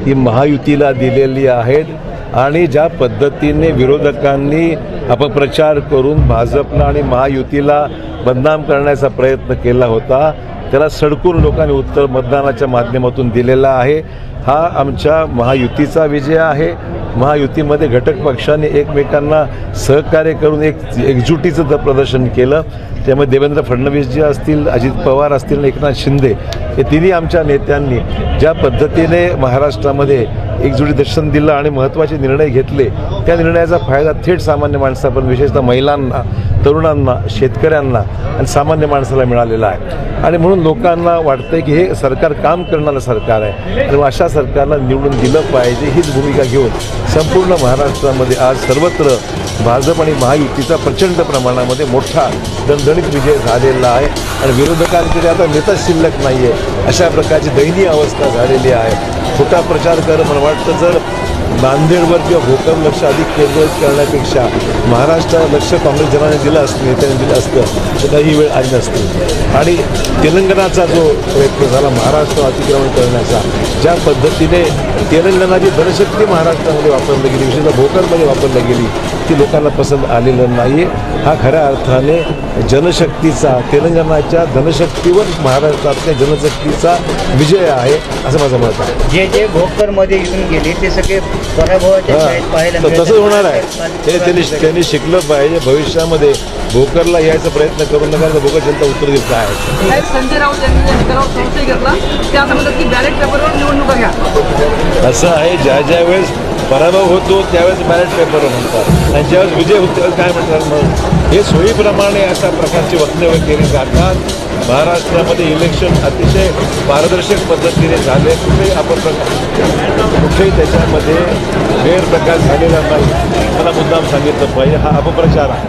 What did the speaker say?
ती महायुतीला दिलेली आहेत आणि ज्या पद्धतीने विरोधकांनी अपप्रचार करून भाजपला आणि महायुतीला बदनाम करण्याचा प्रयत्न केला होता त्याला सडकून लोकांनी उत्तर मतदानाच्या माध्यमातून दिलेला आहे। हा आमच्या महायुतीचा विजय आहे। महायुतीमध्ये घटक पक्षांनी एकमेकांना सहकार्य करून एकजुटीचं प्रदर्शन केलं। त्यामुळे देवेंद्र फडणवीस जी असतील, अजित पवार असतील, एकनाथ शिंदे हे तिन्ही आमच्या नेत्यांनी ज्या पद्धतीने महाराष्ट्रामध्ये एकजुटी दर्शन दिलं आणि महत्त्वाचे निर्णय घेतले त्या निर्णयाचा फायदा थेट सामान्य माणसापर्यंत विशेषतः महिलांना, तरुणांना, शेतकऱ्यांना आणि सामान्य माणसाला मिळालेला आहे। आणि म्हणून लोकांना वाटतंय की हे सरकार काम करणारं सरकार आहे आणि अशा सरकारला निवडून दिलं पाहिजे हीच भूमिका घेऊन संपूर्ण महाराष्ट्रामध्ये आज सर्वत्र भाजप आणि महायुतीचा प्रचंड प्रमाणामध्ये मोठा दणदणीत विजय झालेला आहे आणि विरोधकांकडे आता नेताच शिल्लक नाही आहे अशा प्रकारची दयनीय अवस्था झालेली आहे। खोटा प्रचार करणं मला वाटतं जर नांदेडवर किंवा भोकर लक्ष अधिक केंद्रित करण्यापेक्षा महाराष्ट्राला लक्ष काँग्रेस जनाने दिलं असतं, नेत्यांनी दिलं असतं तर काही वेळ आली नसती। आणि तेलंगणाचा जो प्रयत्न झाला महाराष्ट्र अतिक्रमण करण्याचा, ज्या पद्धतीने तेलंगणाची जनशक्ती महाराष्ट्रामध्ये वापरली गेली, विशेषतः भोकरमध्ये वापरली गेली, ती लोकांना पसंत आलेलं नाही। हा खऱ्या अर्थाने जनशक्तीचा, तेलंगणाच्या जनशक्तीवर महाराष्ट्रातल्या जनशक्तीचा विजय आहे असं माझं मत आहे। जे जे भोकरमध्ये येऊन गेले ते सगळे पराभवाच्या शाळेत पाहायला मिळतात। तसंच होणार आहे। त्यांनी शिकलं पाहिजे। भविष्यामध्ये भोकरला यायचा प्रयत्न करू नका तर भोकर जनता उत्तर देत आहे। संजय राऊत यांनी या ठिकाणावर संशय घेतला ते आता म्हणतात की बॅलेट पेपरवर निवडणुका घ्या। असं आहे, ज्या वेळेस पराभव होतो त्यावेळेस बॅलेट पेपरवर म्हणतात आणि ज्यावेळेस विजय होतो त्यावेळेस काय म्हणतात मग हे सोयीप्रमाणे अशा प्रकारची वक्तव्य केली जातात। महाराष्ट्रामध्ये इलेक्शन अतिशय पारदर्शक पद्धतीने झाले, कुठेही त्याच्यामध्ये गैरप्रकार झालेला नाही। मला मुद्दाम सांगितलं पाहिजे, हा अपप्रचार आहे।